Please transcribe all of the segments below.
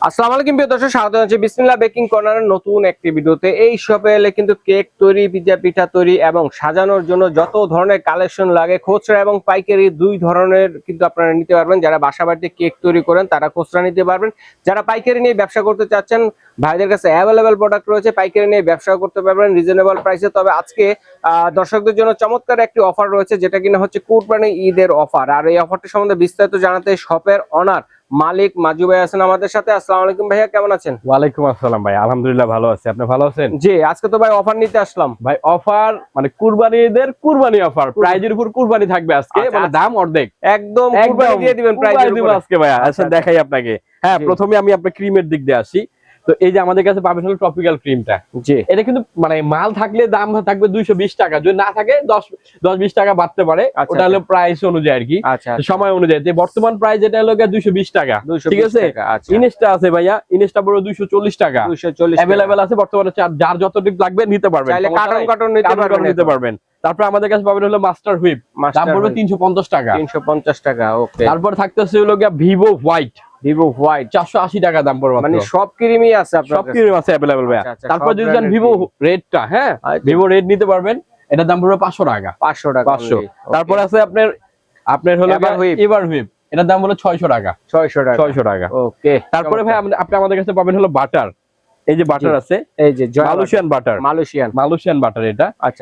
আসসালামু আলাইকুম প্রিয় দর্শক, স্বাগত জানাচ্ছি বিসমিল্লাহ বেকিং কর্নারের নতুন একটি ভিডিওতে। এই শপে এলে কিন্তু কেক তৈরি, পিজ্জা পিঠা তৈরি এবং সাজানোর জন্য যত ধরনের কালেকশন লাগে খুচরা এবং পাইকারি দুই ধরনের কিন্তু আপনারা নিতে পারবেন। যারা বাসা বাড়িতে কেক তৈরি করেন তারা খুচরা নিতে পারবেন, যারা পাইকারি নিয়ে ব্যবসা করতে চাচ্ছেন ভাইদের কাছে অ্যাভেলেবেল প্রোডাক্ট রয়েছে, পাইকারি নিয়ে ব্যবসা করতে পারবেন রিজনেবল প্রাইসে। তবে আজকে দর্শকদের জন্য চমৎকার একটি অফার রয়েছে, যেটা কিনা হচ্ছে কুরবানি ঈদের অফার। আর এই অফারটি সম্বন্ধে বিস্তারিত জানাতে শপের অনার মালিক মাজু ভাই আছেন আমাদের সাথে। আসসালামু আলাইকুম ভাইয়া, কেমন আছেন? ওয়ালাইকুম আসসালাম ভাই, আলহামদুলিল্লাহ ভালো আছি। আপনি ভালো আছেন? জি, আজকে তো ভাই অফার নিতে আসলাম। ভাই অফার মানে কুরবানি ঈদের কুরবানি অফার, প্রাইজের উপর কুরবানি থাকবে আজকে, মানে দাম অর্ধেক একদম কুরবানি দিয়ে দিবেন প্রাইজের উপর আজকে ভাই। আচ্ছা দেখাই আপনাকে। হ্যাঁ, প্রথমে আমি আপনার ক্রিমের দিক দিয়ে আসি। তো এই যে আমাদের কাছে পাবেন হলো ট্রপিক্যাল ক্রিমটা। জি, এটা কিন্তু মানে মাল থাকলে দাম থাকবে 220 টাকা, যদি না থাকে 10-20 টাকা বাড়তে পারে। ওটা হলো প্রাইস অনুযায়ী আর কি, সময় অনুযায়ী। বর্তমান প্রাইস যেটা হলো 220 টাকা, ঠিক আছে। ইনস্টা আছে ভাইয়া, ইনস্টা বড় 240 টাকা 240 अवेलेबल আছে বর্তমানে। যার যতটুকু লাগবে নিতে পারবেন, চাইলে কার্টন নিতে পারবেন। তারপর আমাদের কাছে পাবেন হলো মাস্টার হুইপ, দাম পড়বে 350 টাকা। 350 টাকা, ওকে। তারপর থাকতেছে হলো ভিভো হোয়াইট, 480 টাকা দাম পড়বে। মানে সব ক্রিমই আছে আপনার সব ক্রিম আছে अवेलेबल ভাইয়া। তারপর যদি চান ভিভো রেডটা, হ্যাঁ ভিভো রেড নিতে পারবেন, এটার দাম পড়বে 500 টাকা। 500 টাকা 500। তারপর আছে আপনার হলো এভার হুইপ, এটার দাম হলো 600 টাকা। 600 টাকা, ওকে। তারপরে ভাই আপনি আমাদের কাছে পাবেন হলো বাটার। এই যে বাটার আছে, এই যে মালয়েশিয়ান বাটার, মালয়েশিয়ান বাটার।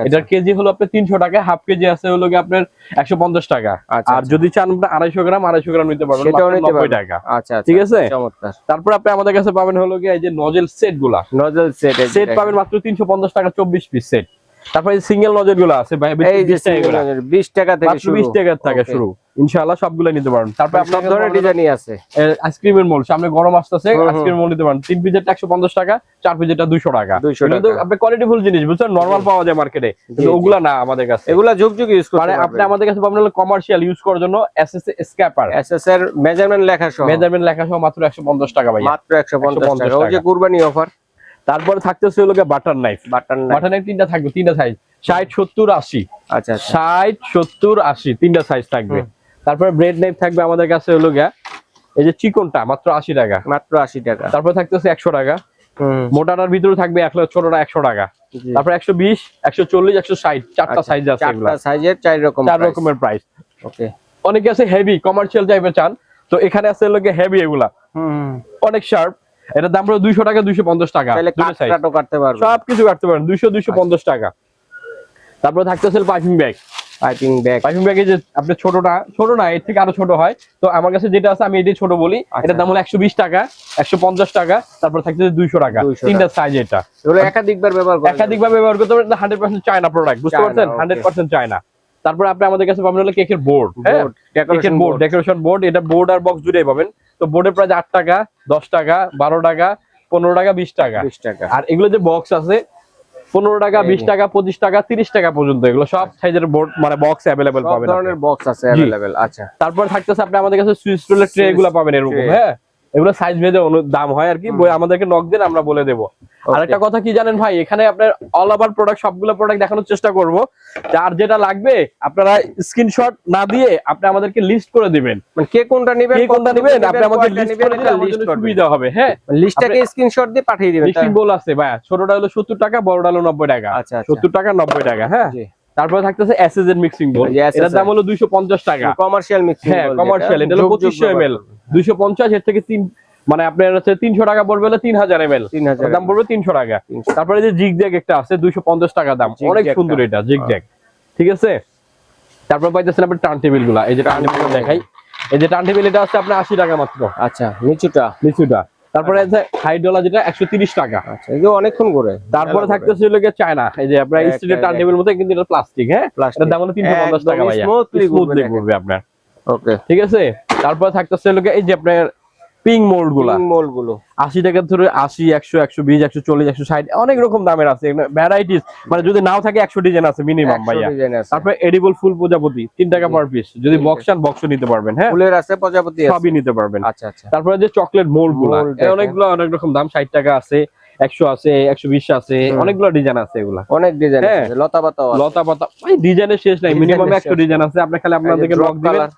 এটার কেজি হলো আপনার 300 টাকা, হাফ কেজি আছে হলো আপনার 150 টাকা। আর যদি চান আপনার 250 গ্রাম নিতে পারবেন, সেটাও 90 টাকা। আচ্ছা, ঠিক আছে। চমৎকার। তারপর আপনি আমাদের কাছে পাবেন হলো এই যে নজেল সেট গুলা, সেট পাবেন মাত্র 350 টাকা, 24 পিস সেট। তারপরে সিঙ্গেল নজেল গুলো আছে ভাই, এই যে 20 টাকা থেকে শুরু, 20 টাকা থেকে শুরু। ইনশাআল্লাহ সবগুলো নিতে পারবেন। তারপর সব ধরনের ডিজাইনই আছে। আইসক্রিমের মোল্ড, সামনে গরম আসতেছে, আইসক্রিমের মোল্ড নিতে পারেন। 3 পিসের 150 টাকা, 4 পিসের 200 টাকা। কিন্তু আপনি কোয়ালিটি ফুল জিনিস বুঝছেন, নরমাল পাওয়া যায় মার্কেটে, কিন্তু ওগুলা না আমাদের কাছে। এগুলা যুগ ইউজ করতে পারেন। আপনি আমাদের কাছে পাবেন হলো কমার্শিয়াল ইউজ করার জন্য এসএস স্ক্যাপার, এসএস এর মেজারমেন্ট লেখা সহ মাত্র 150 টাকা ভাই, মাত্র 150 টাকা। ওই যে কুরবানি অফার। তারপর থাকতেছে হলো বাটার নাইফ, তিনটা থাকবে, তিনটা সাইজ 60, 70, 80। আচ্ছা, 60, 70, 80 তিনটা সাইজ থাকবে। তারপরে ব্রেড নাইফ থাকবে আমাদের কাছে হলো এই যে চিকনটা, মাত্র 80 টাকা, মাত্র 80 টাকা। তারপর থাকতেছে 100 টাকা। মোটাটার ভিতরে থাকবে ছোটটা 100 টাকা। তারপর 120, 140, 160 চারটা সাইজ আছে, চারটা সাইজের 4 রকমের প্রাইস। ওকে। অনেকে আছে হেভি কমার্শিয়াল টাইপের চান, তো এখানে আছে হলো হেভি, এগুলা অনেক শার্প। এটার দাম হলো 200 টাকা, 250 টাকা, সবকিছু কাটতে পারবেন 200, 250 টাকা। তারপরে থাকতেছে পাইপিং ব্যাগ, পাইপিং ব্যাগে যে আপনি ছোট না, এর থেকে আরো ছোট হয়। তো আমার কাছে যেটা আছে আমি এটাই ছোট বলি। এটার দাম হলো 120 টাকা, 150 টাকা। তারপর থাকতেছে 200 টাকা, তিনটা সাইজ। এটা এগুলো একাধিকবার ব্যবহার করতে পারবেন। 100% চায়না প্রোডাক্ট, বুঝতে পারছেন, 100% চায়না। তারপর আপনি আমাদের কাছে পাবেন হলো কেকের বোর্ড, ডেকোরেশন বোর্ড। এটা বোর্ড আর বক্স দুটোই পাবেন। তো বোর্ডের প্রাইস 8 টাকা, 10 টাকা, 12 টাকা, 15 টাকা, 20 টাকা। আর এগুলো যে বক্স আছে 15 টাকা, 20 টাকা, 25 টাকা, 30 টাকা পর্যন্ত, এগুলো সব সাইজের বোর্ড মানে বক্স अवेलेबल পাবেন, সব ধরনের বক্স আছে अवेलेबल। আচ্ছা, তারপর থাকতেছে আপনি আমাদের কাছে সুইচ রোলের ট্রে, এগুলো পাবেন এরকম। হ্যাঁ, এগুলো সাইজ ভেদে দাম হয় আর কি। আমাদেরকে নক দেন, আমরা বলে দেবো। আরেকটা কথা কি জানেন ভাই, এখানে আপনার অল ওভার প্রোডাক্ট, সবগুলো প্রোডাক্ট দেখানোর চেষ্টা করব। যার যেটা লাগবে আপনারা স্ক্রিনশট না দিয়ে আপনি আমাদেরকে লিস্ট করে দিবেন, মানে কে কোনটা নেবেন আপনি আমাকে লিস্ট করে দিলে আমাদের জন্য সুবিধা হবে। হ্যাঁ, লিস্টটাকে স্ক্রিনশট দিয়ে পাঠিয়ে দিবেন। লিস্টিং বল আছে ভাই, ছোটটা হলো 70 টাকা, বড়টা হলো 90 টাকা। আচ্ছা, 70 টাকা, 90 টাকা। হ্যাঁ, তারপরে থাকতেছে এসএস এর মিক্সিং বোল, এটার দাম হলো 250 টাকা, কমার্শিয়াল মিক্সিং বোল। হ্যাঁ, কমার্শিয়াল। এটা হলো 2500 ml, 250। এর থেকে 3 মানে আপনার হচ্ছে 300 টাকা পড়বে, হলো 3000 ml, দাম পড়বে 300 টাকা। তারপরে যে জিগজ্যাগ একটা আছে 250 টাকা দাম, অনেক সুন্দর এটা জিগজ্যাগ, ঠিক আছে। তারপর পাইতেছেন আপনি টার্ন টেবিল গুলা। এই যে টার্ন টেবিল দেখাই, এই যে টার্ন টেবিল, এটা আছে আপনার 80 টাকা মাত্র। আচ্ছা, নিচুটা। তারপরে হাইড্রোলা যেটা 130 টাকা। আচ্ছা, এগুলো অনেকক্ষণ করে। তারপরে থাকতেছে চায়না, এই যে আপনার স্টিলের টার্ন টেবিল মতো, কিন্তু এটা প্লাস্টিক। হ্যাঁ, এটার দাম হলো 350 টাকা ভাইয়া, স্মুথলি ঘুরবে আপনার। ওকে, ঠিক আছে। তারপরে থাকতেছে এই যে আপনার পিং মোল্ড গুলো 80 টাকা ধরে 80, 100, 120, 140, 160 অনেক রকম দামের আছে, ভ্যারাইটিস। মানে যদি নাও থাকে 100 ডিজাইন আছে মিনিমাম ভাইয়া। তারপর এডিবল ফুল প্রজাপতি 3 টাকা পার পিস, যদি বক্সান বক্স নিতে পারবেন। হ্যাঁ, ফুলের আছে, প্রজাপতি আছে, সবই নিতে পারবেন। আচ্ছা আচ্ছা। তারপরে যে চকলেট মোল্ড গুলো, অনেকগুলো অনেক রকম দাম, 60 টাকা আছে, 100 আছে, 120 আছে, অনেকগুলো ডিজাইন আছে, এগুলা অনেক ডিজাইন আছে। লতা পাতা ভাই ডিজাইনের শেষ নাই, মিনিমাম 100 ডিজাইন আছে। আপনি খালি আপনাদেরকে লক দিবেন,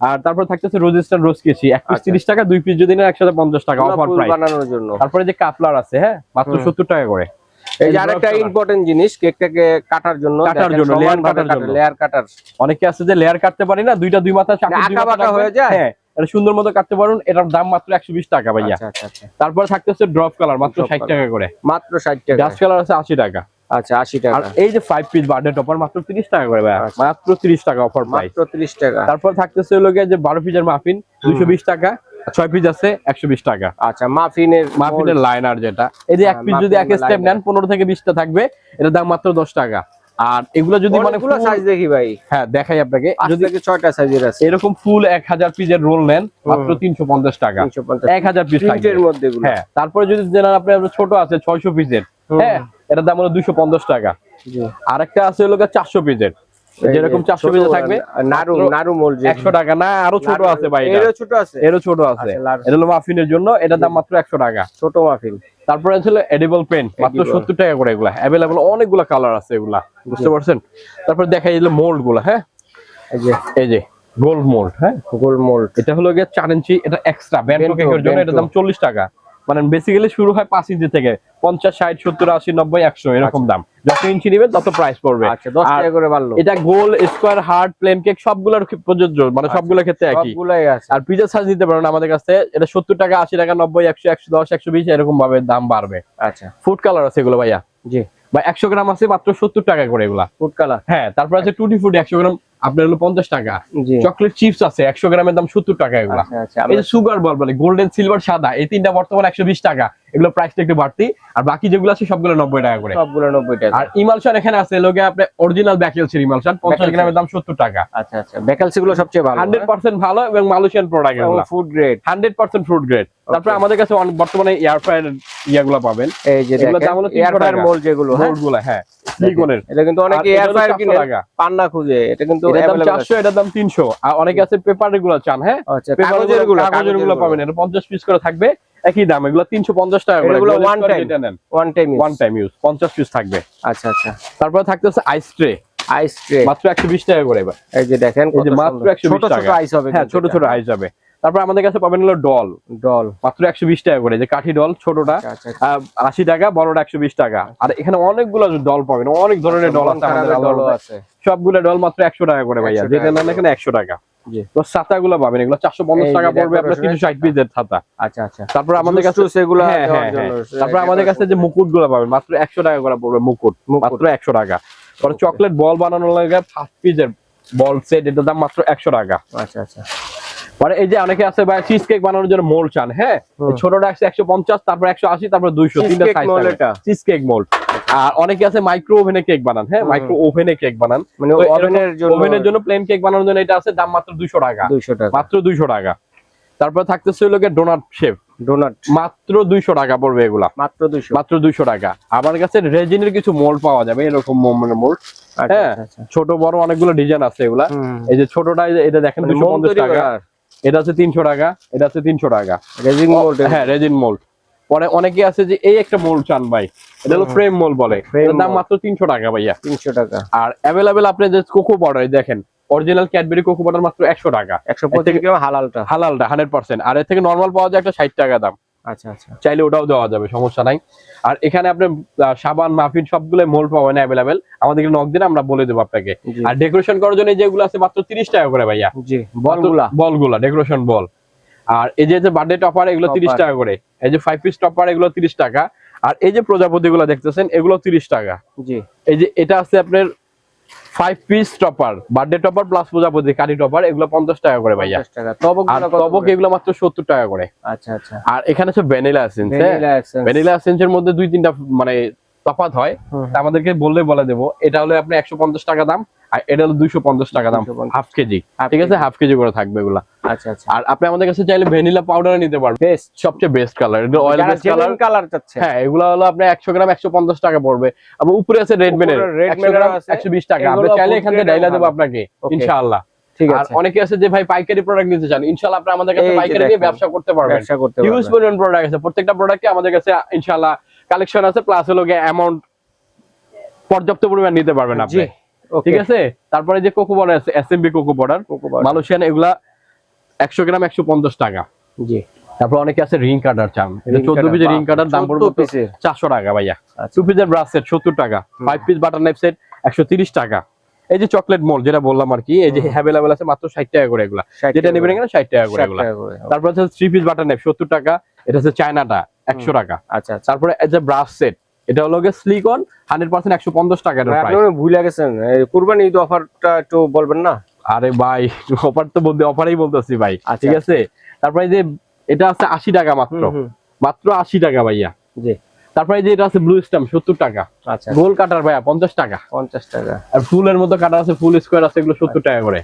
আর তারপর থাকতেছে রোজেস্টার রোজ কেশি, এক পিস 30 টাকা, 2 পিস যদি নেন 150 টাকা অফার প্রাইস বানানোর জন্য। তারপরে যে কাপলার আছে হ্যাঁ মাত্র 70 টাকা করে। এই যে আরেকটা ইম্পর্টেন্ট জিনিস, কেকটাকে কাটার জন্য লেয়ার কাটার, অনেকে আছে যে লেয়ার কাটতে পারি না, দুইটা দুই মাথা চাকু আঁকা বাঁকা হয়ে যায়, হ্যাঁ এটা সুন্দর মতো কাটতে পারুন, এটার দাম মাত্র 120 টাকা ভাইয়া। তারপর থাকতেছে ড্রপ কালার মাত্র 60 টাকা করে, মাত্র 60 টাকা। ডাস্ট কালার আছে 80 টাকা। আচ্ছা 80 টাকা। আর এই যে 5 পিস বার্থডে টপার মাত্র 30 টাকা করে ভাইয়া, মাত্র 30 টাকা অফার প্রাইস, মাত্র 30 টাকা। তারপর থাকতেছে হলো যে 12 পিসের মাফিন 220 টাকা, 6 পিস আছে 120 টাকা। আচ্ছা মাফিনের লাইনার যেটা, এই যে এক পিস যদি এক স্টেপ নেন 15 থেকে 20টা থাকবে, এটার দাম মাত্র 10 টাকা। আর এগুলো যদি মানে পুরো সাইজ দেখি ভাই, হ্যাঁ দেখাই আপনাকে, যদি 6টা সাইজের আছে এরকম ফুল 1000 পিসের রোল নেন মাত্র 350 টাকা, 1000 পিস প্রিন্টের মধ্যে এগুলো। হ্যাঁ তারপরে যদি জানেন আপনি ছোট আছে 600 পিসের, হ্যাঁ এটার দাম হলো 250 টাকা। আরেকটা আছে হলো 400 পিসের, যেরকম 400 পিস থাকবে নারু মোল্ড 100 টাকা না, আরো ছোট আছে ভাই, এরও ছোট আছে, এটা হলো মাফিনের জন্য, এটার দাম মাত্র 100 টাকা, ছোট মাফিন। তারপরে ছিল এডিবল পেন মাত্র 70 টাকা করে, এগুলা अवेलेबल অনেকগুলা কালার আছে এগুলা, বুঝতে পারছেন। তারপর দেখাই দিল মোল্ড গুলা, হ্যাঁ এই যে গোল্ড মোল্ড, হ্যাঁ গোল্ড মোল্ড, এটা হলো 4 ইঞ্চি, এটা এক্সট্রা বেন্টো কেকের জন্য, এটার দাম 40 টাকা। মানে বেসিক্যালি শুরু হয় 5 ইঞ্চি থেকে, 50 60 70 80 90 100 এরকম দাম, যত ইঞ্চি নেবেন তত প্রাইস পড়বে। আচ্ছা 10 টাকা করে বাড়লো। এটা গোল স্কয়ার হার্ড প্লেন কেক সবগুলোর প্রযোজ্য, মানে সবগুলোর ক্ষেত্রে একই, সবগুলাই আছে। আর পিজা সাইজ নিতে পারেন আমাদের কাছে, এটা 70 টাকা 80 টাকা 90 100 110 120 এরকম ভাবে দাম বাড়বে। আচ্ছা ফুড কালার আছে এগুলো ভাইয়া, জি ভাই 100 গ্রাম আছে মাত্র 70 টাকা করে এগুলা ফুড কালার। হ্যাঁ তারপর আছে টুটি ফুড 100 গ্রাম আপনার হলো 50 টাকা। চকলেট চিপস আছে 100 গ্রামের দাম 70 টাকা এগুলা। এই যে সুগার বল বলে গোল্ডেন সিলভার সাদা, এই তিনটা বর্তমানে 120 টাকা, এগুলো প্রাইসটা একটু বাড়তি, আর বাকি যেগুলো আছে সবগুলো 90 টাকা করে, সবগুলো 90 টাকা। আর ইমালশন এখানে আছে লোকে আপনি অরিজিনাল ব্যাকেলসের ইমালশন 50 গ্রামের দাম 70 টাকা। আচ্ছা আচ্ছা ব্যাকেলস গুলো সবচেয়ে ভালো, 100% ভালো এবং মালয়েশিয়ান প্রোডাক্ট এগুলো, ফুড গ্রেড 100% ফুড গ্রেড। তারপর আমাদের কাছে বর্তমানে এয়ার ফ্রায়ার ইয়াগুলো পাবেন, এই যে এগুলো দাম হলো এয়ার ফ্রায়ার মোল্ড যেগুলো, মোল্ডগুলো হ্যাঁ সিলিকনের, এটা কিন্তু অনেকে এয়ার ফ্রায়ার কিনে পান্না খুঁজে, এটা কিন্তু এর দাম 400 এটার দাম 300। আর অনেকে আছে পেপারের গুলো চান, হ্যাঁ কাগজের গুলো পাবেন, এটা 50 পিস করে থাকবে একই দাম, এগুলো 350 টাকা করে, এগুলো ওয়ান টাইম ইউজ 50 পিস থাকবে। আচ্ছা আচ্ছা তারপর থাকতেছে আইস ট্রে মাত্র 120 টাকা করে, এই যে দেখেন এই যে মাত্র 120 টাকা, আইস হবে, হ্যাঁ ছোট ছোট আইস হবে। তারপর আমাদের কাছে পাবেন হলো ডল মাত্র 120 টাকা করে, যে কাঠি ডল ছোটটা 80 টাকা, বড়টা 120 টাকা। আর এখানে অনেকগুলো ডল পাবেন, অনেক ধরনের ডল আছে, সবগুলো ডল মাত্র 100 টাকা করে ভাইয়া, যেটা নেন এখানে 100 টাকা। তো ছাতাগুলো পাবেন, এগুলো 450 টাকা পড়বে আপনার 360 পিসের ছাতা। আচ্ছা আচ্ছা তারপর আমাদের কাছে সেগুলো, তারপর আমাদের কাছে যে মুকুটগুলো পাবেন মাত্র 100 টাকা করে পড়বে, মুকুট মাত্র 100 টাকা। পরে চকলেট বল বানানোর লাগে 5 পিসের বল সেট, এটার দাম মাত্র 100 টাকা। আচ্ছা আচ্ছা পরে এই যে অনেকে আছে ভাই চিজ কেক বানানোর জন্য মোল্ড চান, হ্যাঁ ছোটটা 150, তারপর 180, তারপর 200, তিনটা সাইজ থাকে চিজ কেক মোল্ড। আর অনেকে আছে মাইক্রো ওভেনে কেক বানান, হ্যাঁ মাইক্রো ওভেনে কেক বানান, মানে ওভেনের জন্য প্লেন কেক বানানোর জন্য এটা আছে দাম মাত্র 200 টাকা, মাত্র 200 টাকা। তারপর থাকতেছে হলো ডোনাট শেপ, ডোনাট মাত্র 200 টাকা পড়বে, এগুলা মাত্র 200 টাকা। আমার কাছে রেজিনের কিছু মোল্ড পাওয়া যাবে, এরকম মোল্ড, হ্যাঁ ছোট বড় অনেকগুলো ডিজাইন আছে এগুলা। এই যে ছোটটা এটা দেখেন 250 টাকা, এটা আছে 300 টাকা, এটা আছে 300 টাকা রেজিন মোল্ড, হ্যাঁ রেজিন মোল্ড। পরে অনেকে আছে যে এই একটা মোল্ড চান ভাই, এটা হলো ফ্রেম মোল্ড বলে, এর দাম মাত্র 300 টাকা ভাইয়া, 300 টাকা। আর अवेलेबल আপনি যে কোকো পাউডার দেখেন, অরিজিনাল ক্যাডবেরি কোকো পাউডার মাত্র 100 টাকা, 125 গ্রাম হালালটা 100%। আর এর থেকে নরমাল পাওয়া যায় একটা 60 টাকা দাম। আচ্ছা আচ্ছা চাইলে ওটাও দেওয়া যাবে, সমস্যা নাই। আর এখানে আপনি সাবান মাফিন সবগুলো মোল্ড পাবেন अवेलेबल, আমাদেরকে নক দিন আমরা বলে দেব আপনাকে। আর ডেকোরেশন করার জন্য যেগুলো আছে মাত্র 30 টাকা করে ভাইয়া, জি বলগুলা ডেকোরেশন বল। আর এই যে বার্থডে টপার এগুলো 30 টাকা করে, এই যে 5 পিস টপার এগুলো 30 টাকা। আর এই যে প্রজাপতি গুলো দেখতেছেন এগুলো 30 টাকা, জি। এই যে এটা আছে আপনার 5 piece topper, birthday topper plus প্রজাপতি কাঠি টপার, এগুলো 50 টাকা করে ভাইয়া। তবক এগুলো মাত্র 70 টাকা করে। আচ্ছা আচ্ছা। আর এখানে আছে ভ্যানিলা এসেন্স, ভ্যানিলা এসেন্সের মধ্যে 2-3টা মানে তফাৎ হয়, আমাদেরকে বললে বলে দেবো। এটা হলো আপনি 150 টাকা দাম, আর এটা হলো 250 টাকা দাম, হাফ কেজি, ঠিক আছে, হাফ কেজি করে থাকবে এগুলা। আচ্ছা আচ্ছা। আর আপনি আমাদের কাছে চাইলে ভ্যানিলা পাউডার নিতে পারবেন, বেস্ট সবচেয়ে বেস্ট কালার, এটা অয়েল বেস্ট কালার চাচ্ছে, হ্যাঁ এগুলা হলো আপনি 100 গ্রাম 150 টাকা পড়বে। আবার উপরে আছে রেড মেনের 100 গ্রাম 120 টাকা, আপনি চাইলে এখান থেকে ডাইলা দেব আপনাকে ইনশাআল্লাহ, ঠিক আছে। আর অনেকে আছে যে ভাই পাইকারি প্রোডাক্ট নিতে চান, ইনশাআল্লাহ আপনি আমাদের কাছে পাইকারি নিয়ে ব্যবসা করতে পারবেন, হিউজ পরিমাণ প্রোডাক্ট আছে, প্রত্যেকটা প্রোডাক্টে আমাদের কাছে ইনশাআল্লাহ কালেকশন আছে, প্লাস হলো অ্যামাউন্ট পর্যাপ্ত পরিমাণ নিতে পারবেন আপনি, ঠিক আছে। তারপরে যে কোকো পাউডার আছে, এসএমবি কোকো পাউডার মালয়েশিয়ান, এগুলা 100 গ্রাম 150 টাকা। জি। তারপর অনেকে আছে রিং কাটার চান, এটা 14 পিসের রিং কাটার দাম পড়বে 400 টাকা ভাইয়া। 2 পিসের ব্রাশ সেট 70 টাকা, 5 পিস বাটার নাইফ সেট 130 টাকা। এই যে চকলেট মোল্ড যেটা বললাম আর কি, এই যে अवेलेबल আছে মাত্র 60 টাকা করে এগুলা, যেটা নেবেন এখানে 60 টাকা করে এগুলা। তারপর আছে 3 পিস বাটার নাইফ 70 টাকা, এটা হচ্ছে চায়নাটা 100 টাকা। আচ্ছা, তারপরে এই যে ব্রাশ সেট, এটা হলো সিলিকন 100% 150 টাকা এর প্রাইস। আপনি ভুলে গেছেন কুরবানি ঈদ অফারটা একটু বলবেন না? আরে ভাই অফার তো বলতে অফারই বলতেছি ভাই, ঠিক আছে। তারপরে যে এটা আছে 80 টাকা মাত্র, মাত্র 80 টাকা ভাইয়া। জি। তারপরে যে এটা আছে ব্লু স্ট্যাম্প 70 টাকা। আচ্ছা। গোল কাটার ভাইয়া 50 টাকা। 50 টাকা। আর ফুলের মতো কাটার আছে, ফুল স্কয়ার আছে, এগুলো 70 টাকা করে।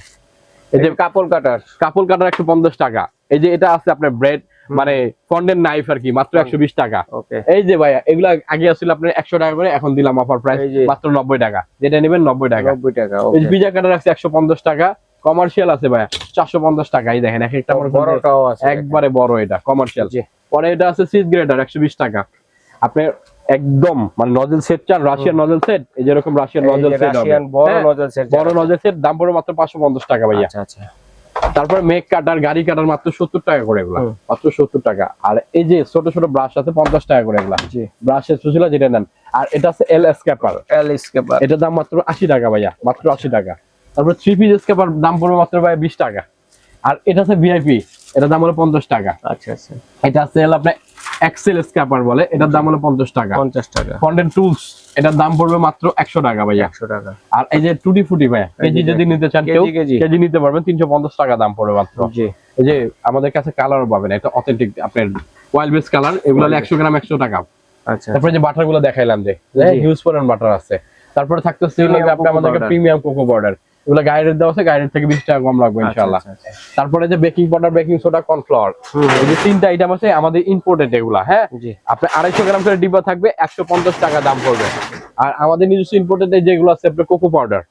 এই যে কাপল কাটার 150 টাকা। এই যে এটা আছে আপনার ব্রেড মানে ফন্ডেন্ট নাইফ আর কি, মাত্র 120 টাকা। এই যে ভাইয়া এগুলা আগে আসলে আপনার 100 টাকা করে, এখন দিলাম অফার প্রাইস মাত্র 90 টাকা, যেটা নেবেন 90 টাকা। 90 টাকা। এই পিজা কাটার আছে 150 টাকা। কমার্শিয়াল আছে ভাইয়া 450 টাকা। এই দেখেন এক একটা বড়টাও আছে, একবারে বড়, এটা কমার্শিয়াল। পরে এটা আছে সিজ গ্রেডার 120 টাকা। আপনি একদম মানে নজল সেট চান, রাশিয়ান নজল সেট, এই যে এরকম রাশিয়ান নজল সেট, রাশিয়ান বড় নজল সেট, বড় নজল সেট দাম পড়বে মাত্র 550 টাকা ভাইয়া। আচ্ছা আচ্ছা। তারপরে মেক কাটার, গাড়ি কাটার মাত্র 70 টাকা করে এগুলা, মাত্র 70 টাকা। আর এই যে ছোট ছোট ব্রাশ আছে 50 টাকা করে এগুলা। জি, ব্রাশের সুশীলা যেটা নেন। আর এটা আছে এল স্কেপার, এটার দাম মাত্র 80 টাকা ভাইয়া, মাত্র 80 টাকা। তারপর 3 পিস স্কেপার দাম পড়বে মাত্র ভাই 20 টাকা। আর এটা আছে ভিআইপি, এটার দাম হলো 50 টাকা। আচ্ছা আচ্ছা। এটা আছে আপনি এক্সেল স্ক্যাপার বলে, এটার দাম হলো 50 টাকা। 50 টাকা। ফন্ডেন্ট টুলস, এটার দাম পড়বে মাত্র 100 টাকা ভাইয়া। 100 টাকা। আর এই যে টুটি ফুটি ভাইয়া, কেজি যদি নিতে চান কেউ কেজি নিতে পারবেন, 350 টাকা দাম পড়বে মাত্র। জি। এই যে আমাদের কাছে কালারও পাবেন, এটা অথেন্টিক আপনার ওয়াইল্ড বেস কালার, এগুলো 100 গ্রাম 100 টাকা। আচ্ছা। তারপরে যে বাটার গুলো দেখাইলাম, যে হিউজ পরিমাণ বাটার আছে। তারপরে থাকতেছে আপনি আমাদেরকে প্রিমিয়াম কোকো পাউডার, এগুলো গাইডের দেওয়া আছে, গাইডের থেকে 20 টাকা কম লাগবে ইনশাআল্লাহ। তারপরে যে baking powder, baking soda, cornflour, এই যে তিনটা আইটেম আছে আমাদের ইম্পোর্টেড এগুলা। হ্যাঁ, আপনি 250 গ্রাম করে ডিব্বা থাকবে, 150 টাকা দাম পড়বে। আর আমাদের নিজস্ব ইম্পোর্টেড যেগুলো আছে আপনার কোকো পাউডার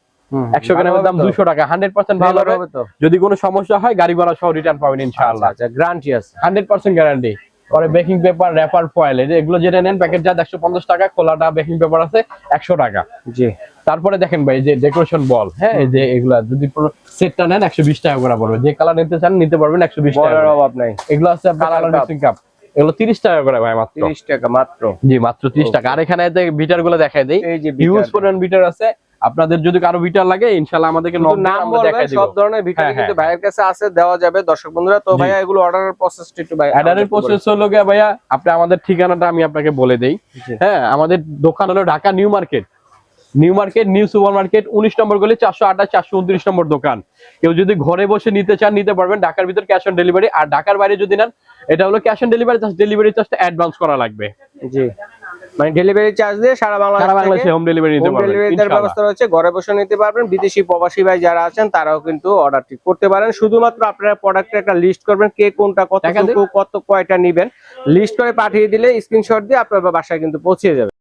100 গ্রামের দাম 200 টাকা, 100% ভালো হবে। যদি কোনো সমস্যা হয় গাড়ি ভাড়া সহ রিটার্ন পাবেন ইনশাআল্লাহ। আচ্ছা, গ্যারান্টি আছে, 100% গ্যারান্টি। পরে বেকিং পেপার, র‍্যাপার, ফয়েল, এগুলো যেটা নেন প্যাকেট যা 150 টাকা, খোলাটা বেকিং পেপার আছে 100 টাকা। জি। তারপরে দেখেন ভাই যে ডেকোরেশন বল, হ্যাঁ, এই যে এগুলা যদি পুরো সেটটা নেন 120 টাকা করে পড়বে। যে কালার নিতে চান নিতে পারবেন 120 টাকা, বলার অভাব নাই। এগুলো আছে আপনার কালার মিক্সিং কাপ, এগুলো 30 টাকা করে ভাই, মাত্র 30 টাকা মাত্র। জি, মাত্র 30 টাকা। আর এখানে যে বিটার গুলো দেখাই দেই, হিউজ পরিমাণ বিটার আছে। আপনাদের যদি কারো বিটার লাগে ইনশাআল্লাহ আমাদেরকে নাম বলবেন, সব ধরনের বিটার কিন্তু ভাইয়ের কাছে আছে, দেওয়া যাবে দর্শক বন্ধুরা। তো ভাইয়া এগুলো অর্ডারের প্রসেসটা একটু ভাই। অর্ডারের প্রসেস হলো ভাইয়া, আপনি আমাদের ঠিকানাটা আমি আপনাকে বলে দেই। হ্যাঁ, আমাদের দোকান হলো Dhaka new market, new super market, 19 নম্বর গলি, 428 429 নম্বর দোকান। কেউ যদি ঘরে বসে নিতে চান নিতে পারবেন, ঢাকার ভিতর ক্যাশ অন ডেলিভারি। আর ঢাকার বাইরে যদি নেন এটা হলো cash on delivery, just delivery চার্জটা অ্যাডভান্স করা লাগবে। জি, মানে ডেলিভারি চার্জ দিয়ে সারা বাংলাদেশে হোম ডেলিভারি নিতে পারবেন, ডেলিভারির ব্যবস্থা রয়েছে, ঘরে বসে নিতে পারবেন। বিদেশি প্রবাসী ভাই যারা আছেন তারাও কিন্তু অর্ডারটি করতে পারেন। শুধুমাত্র আপনারা প্রোডাক্টের একটা লিস্ট করবেন, কে কোনটা কতটুকু কত কয়টা নেবেন, লিস্ট করে পাঠিয়ে দিলে স্ক্রিনশট দিয়ে আপনার বাসায় কিন্তু পৌঁছে যাবে।